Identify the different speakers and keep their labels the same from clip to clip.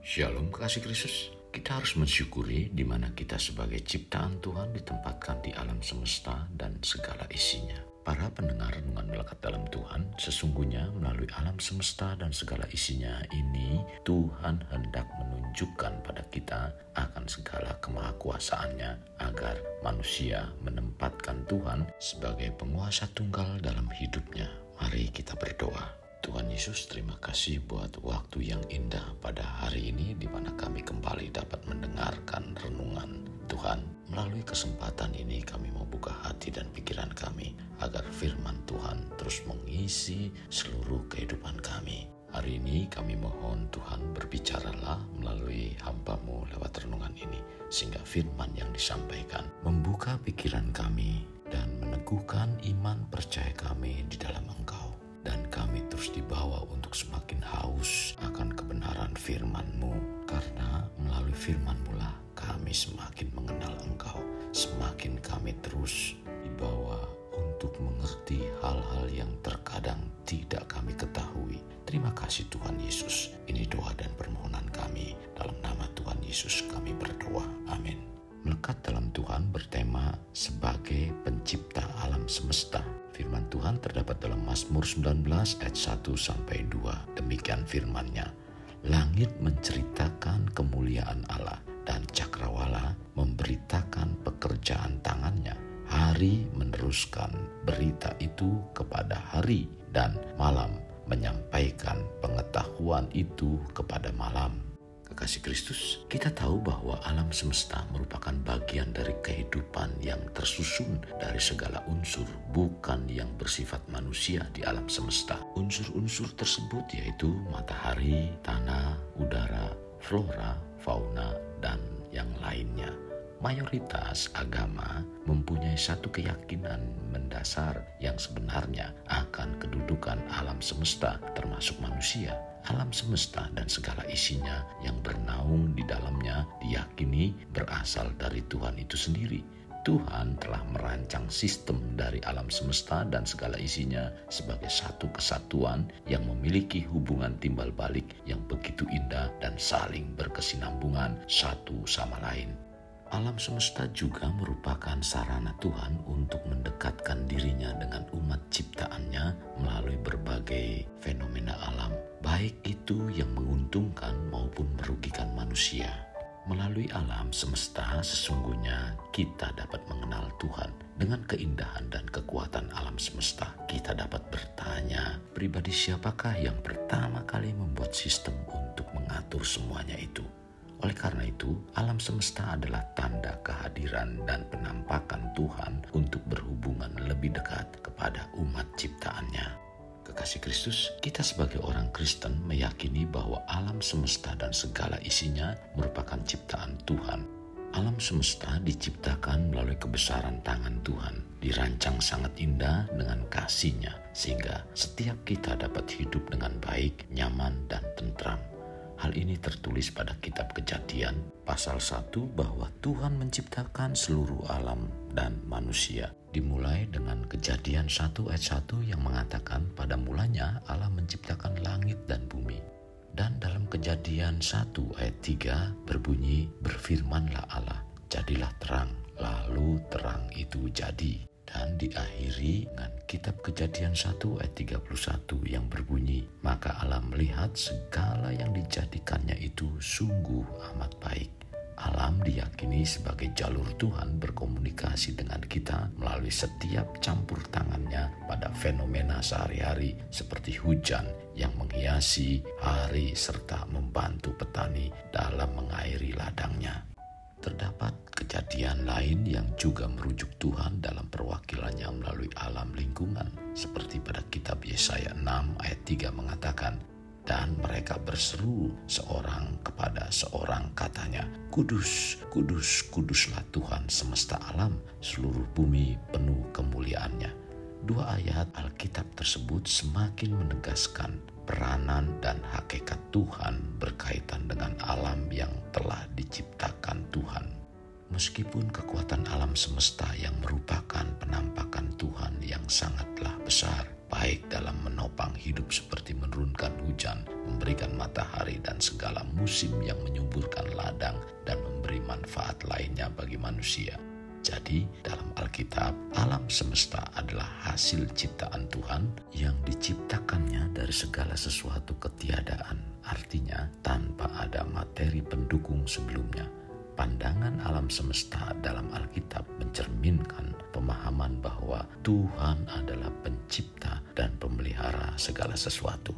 Speaker 1: Shalom kasih Kristus. Kita harus mensyukuri di mana kita sebagai ciptaan Tuhan ditempatkan di alam semesta dan segala isinya. Para pendengar renungan melekat dalam Tuhan, sesungguhnya melalui alam semesta dan segala isinya ini, Tuhan hendak menunjukkan pada kita akan segala kemahakuasaannya agar manusia menempatkan Tuhan sebagai penguasa tunggal dalam hidupnya. Mari kita berdoa. Tuhan Yesus, terima kasih buat waktu yang indah pada hari ini di mana kami kembali dapat mendengarkan renungan Tuhan. Melalui kesempatan ini kami mau buka hati dan pikiran kami agar firman Tuhan terus mengisi seluruh kehidupan kami. Hari ini kami mohon Tuhan berbicaralah melalui hamba-Mu lewat renungan ini, sehingga firman yang disampaikan membuka pikiran kami dan meneguhkan iman percaya kami di dalam Engkau. Dan kami terus dibawa untuk semakin haus akan kebenaran firman-Mu, karena melalui firman-Mu lah kami semakin mengenal Engkau, semakin kami terus dibawa untuk mengerti hal-hal yang terkadang tidak kami ketahui. Terima kasih Tuhan Yesus. Ini doa dan permohonan kami. Dalam nama Tuhan Yesus kami berdoa. Amin. Melekat dalam Tuhan bertema sebagai pencipta alam semesta. Firman Tuhan terdapat dalam Mazmur 19 ayat 1-2. Demikian firman-Nya. Langit menceritakan kemuliaan Allah dan cakrawala memberitakan pekerjaan tangannya. Hari meneruskan berita itu kepada hari dan malam menyampaikan pengetahuan itu kepada malam. Kekasih Kristus, kita tahu bahwa alam semesta merupakan bagian dari kehidupan yang tersusun dari segala unsur, bukan yang bersifat manusia di alam semesta. Unsur-unsur tersebut yaitu matahari, tanah, udara, flora, fauna, dan yang lainnya. Mayoritas agama mempunyai satu keyakinan mendasar yang sebenarnya akan kedudukan alam semesta termasuk manusia. Alam semesta dan segala isinya yang bernaung di dalamnya diyakini berasal dari Tuhan itu sendiri. Tuhan telah merancang sistem dari alam semesta dan segala isinya sebagai satu kesatuan yang memiliki hubungan timbal balik yang begitu indah dan saling berkesinambungan satu sama lain. Alam semesta juga merupakan sarana Tuhan untuk mendekatkan dirinya dengan umat ciptaannya melalui berbagai fenomena alam, baik itu yang menguntungkan maupun merugikan manusia. Melalui alam semesta sesungguhnya kita dapat mengenal Tuhan. Dengan keindahan dan kekuatan alam semesta, kita dapat bertanya, pribadi siapakah yang pertama kali membuat sistem untuk mengatur semuanya itu? Oleh karena itu, alam semesta adalah tanda kehadiran dan penampakan Tuhan untuk berhubungan lebih dekat kepada umat ciptaannya. Kekasih Kristus, kita sebagai orang Kristen meyakini bahwa alam semesta dan segala isinya merupakan ciptaan Tuhan. Alam semesta diciptakan melalui kebesaran tangan Tuhan, dirancang sangat indah dengan kasih-Nya, sehingga setiap kita dapat hidup dengan baik, nyaman, dan tentram. Hal ini tertulis pada kitab Kejadian pasal 1 bahwa Tuhan menciptakan seluruh alam dan manusia. Dimulai dengan Kejadian 1 ayat 1 yang mengatakan pada mulanya Allah menciptakan langit dan bumi. Dan dalam Kejadian 1 ayat 3 berbunyi, berfirmanlah Allah, jadilah terang, lalu terang itu jadi. Dan diakhiri dengan kitab Kejadian 1 ayat 31 yang berbunyi, maka Allah melihat segala yang dijadikannya itu sungguh amat baik. Alam diyakini sebagai jalur Tuhan berkomunikasi dengan kita melalui setiap campur tangannya pada fenomena sehari-hari seperti hujan yang menghiasi hari serta membantu petani dalam mengairi ladangnya. Terdapat kejadian lain yang juga merujuk Tuhan dalam perwakilannya melalui alam lingkungan. Seperti pada kitab Yesaya 6 ayat 3 mengatakan, dan mereka berseru seorang kepada seorang katanya, Kudus, kudus, kuduslah Tuhan semesta alam, seluruh bumi penuh kemuliaan-Nya. Dua ayat Alkitab tersebut semakin menegaskan peranan dan hakikat Tuhan berkaitan dengan alam yang telah diciptakan Tuhan. Meskipun kekuatan alam semesta yang merupakan penampakan Tuhan yang sangatlah besar, baik dalam menopang hidup seperti menurunkan hujan, memberikan matahari dan segala musim yang menyuburkan ladang dan memberi manfaat lainnya bagi manusia. Jadi dalam Alkitab, alam semesta adalah hasil ciptaan Tuhan yang diciptakannya dari segala sesuatu ketiadaan. Artinya tanpa ada materi pendukung sebelumnya. Pandangan alam semesta dalam Alkitab mencerminkan pemahaman bahwa Tuhan adalah pencipta dan pemelihara segala sesuatu.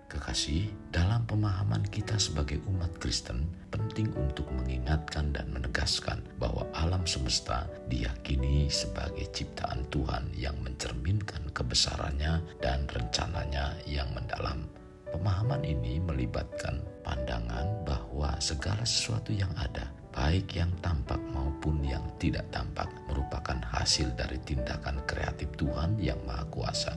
Speaker 1: Kekasih, dalam pemahaman kita sebagai umat Kristen, penting untuk mengingatkan dan menegaskan bahwa alam semesta diyakini sebagai ciptaan Tuhan yang mencerminkan kebesarannya dan rencananya yang mendalam. Pemahaman ini melibatkan pandangan bahwa segala sesuatu yang ada, baik yang tampak maupun yang tidak tampak, merupakan hasil dari tindakan kreatif Tuhan yang Maha Kuasa.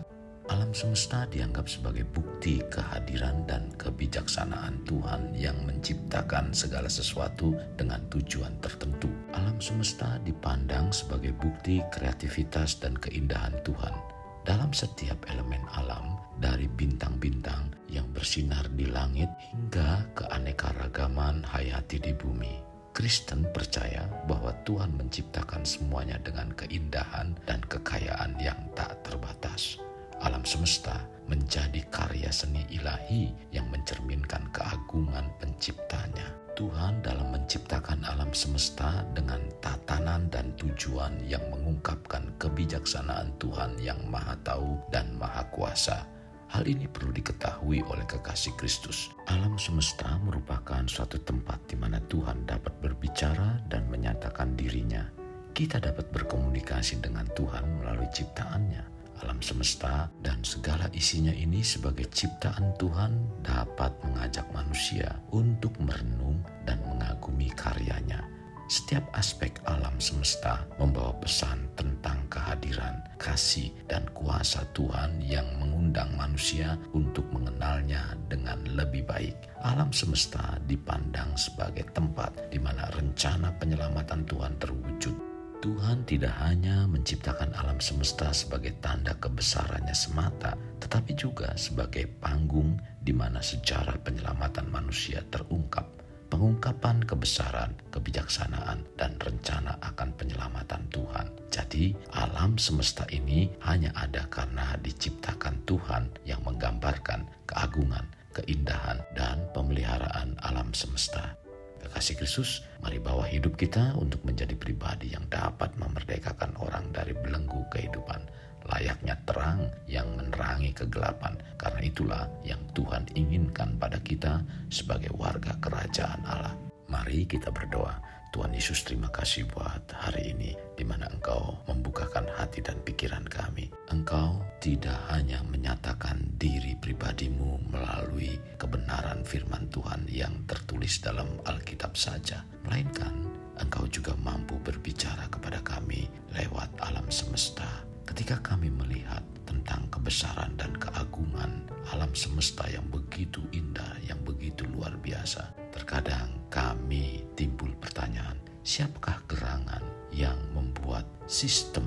Speaker 1: Alam semesta dianggap sebagai bukti kehadiran dan kebijaksanaan Tuhan yang menciptakan segala sesuatu dengan tujuan tertentu. Alam semesta dipandang sebagai bukti kreativitas dan keindahan Tuhan. Dalam setiap elemen alam, dari bintang-bintang yang bersinar di langit hingga keanekaragaman hayati di bumi, Kristen percaya bahwa Tuhan menciptakan semuanya dengan keindahan dan kekayaan yang tak terbatas. Alam semesta menjadi karya seni ilahi yang mencerminkan keagungan penciptanya. Tuhan dalam menciptakan alam semesta dengan tatanan dan tujuan yang mengungkapkan kebijaksanaan Tuhan yang Maha Tahu dan Maha Kuasa. Hal ini perlu diketahui oleh kekasih Kristus. Alam semesta merupakan suatu tempat di mana Tuhan dapat berbicara dan menyatakan dirinya. Kita dapat berkomunikasi dengan Tuhan melalui ciptaannya. Alam semesta dan segala isinya ini sebagai ciptaan Tuhan dapat mengajak manusia untuk merenung dan mengagumi karyanya. Setiap aspek alam semesta membawa pesan tentang kehadiran, kasih, dan kuasa Tuhan yang mengundang manusia untuk mengenalnya dengan lebih baik. Alam semesta dipandang sebagai tempat di mana rencana penyelamatan Tuhan terwujud. Tuhan tidak hanya menciptakan alam semesta sebagai tanda kebesarannya semata, tetapi juga sebagai panggung di mana sejarah penyelamatan manusia terungkap. Pengungkapan kebesaran, kebijaksanaan, dan rencana akan penyelamatan Tuhan. Jadi, alam semesta ini hanya ada karena diciptakan Tuhan yang menggambarkan keagungan, keindahan, dan pemeliharaan alam semesta. Kekasih Kristus, mari bawa hidup kita untuk menjadi pribadi yang dapat memerdekakan orang dari belenggu kehidupan, layaknya terang yang menerangi kegelapan. Karena itulah yang Tuhan inginkan pada kita sebagai warga kerajaan Allah. Mari kita berdoa. Tuhan Yesus, terima kasih buat hari ini di mana Engkau membukakan hati dan pikiran kami. Engkau tidak hanya menyatakan diri pribadimu melalui kebenaran firman Tuhan yang tertulis dalam Alkitab saja, melainkan Engkau juga mampu berbicara kepada kami lewat alam semesta. Ketika kami melihat tentang kebesaran dan keagungan alam semesta yang begitu indah, yang begitu luar biasa, terkadang kami timbul pertanyaan, siapakah gerangan yang membuat sistem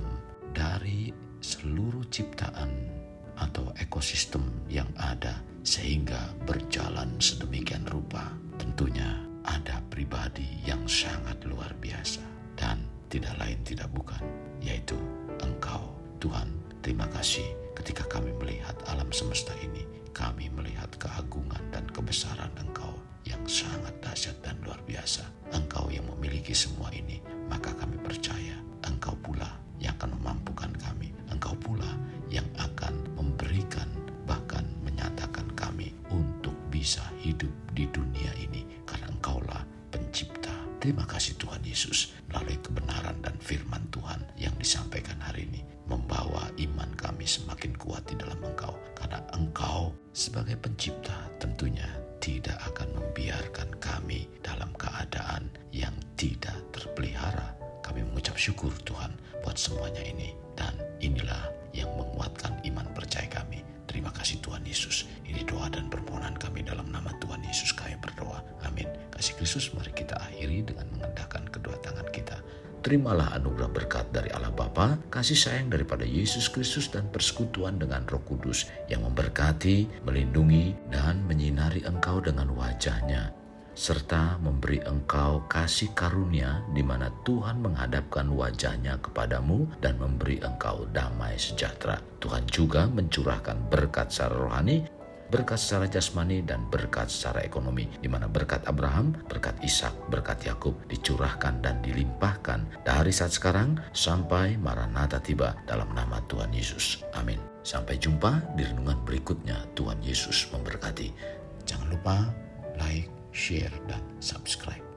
Speaker 1: dari seluruh ciptaan atau ekosistem yang ada sehingga berjalan sedemikian rupa? Tentunya ada pribadi yang sangat luar biasa dan tidak lain tidak bukan, yaitu Engkau. Tuhan, terima kasih ketika kami melihat alam semesta ini, kami melihat keagungan dan kebesaran Engkau yang sangat dahsyat dan luar biasa. Engkau yang memiliki semua ini, maka kami percaya Engkau pula yang akan memampukan kami. Engkau pula yang akan memberikan, bahkan menyatakan kami untuk bisa hidup di dunia ini, karena Engkaulah pencipta. Terima kasih Tuhan Yesus, melalui kebenaran dan firman Tuhan yang disampaikan hari ini, membawa iman kami semakin kuat di dalam Engkau. Karena Engkau sebagai pencipta tentunya tidak akan membiarkan kami dalam keadaan yang tidak terpelihara. Kami mengucap syukur Tuhan buat semuanya ini, dan inilah yang menguatkan iman percaya kami. Terima kasih Tuhan Yesus. Ini doa dan permohonan kami dalam nama Tuhan Yesus kami berdoa. Amin. Kasih Kristus, mari kita akhiri dengan mengendahkan kedua tangan kita. Terimalah anugerah berkat dari Allah Bapa, kasih sayang daripada Yesus Kristus, dan persekutuan dengan Roh Kudus yang memberkati, melindungi, dan menyinari engkau dengan wajah-Nya. serta memberi engkau kasih karunia di mana Tuhan menghadapkan wajahnya kepadamu dan memberi engkau damai sejahtera. Tuhan juga mencurahkan berkat secara rohani, berkat secara jasmani, dan berkat secara ekonomi, di mana berkat Abraham, berkat Ishak, berkat Yakub dicurahkan dan dilimpahkan dari saat sekarang sampai Maranatha tiba dalam nama Tuhan Yesus. Amin. Sampai jumpa di renungan berikutnya. Tuhan Yesus memberkati. Jangan lupa like, share, dan subscribe.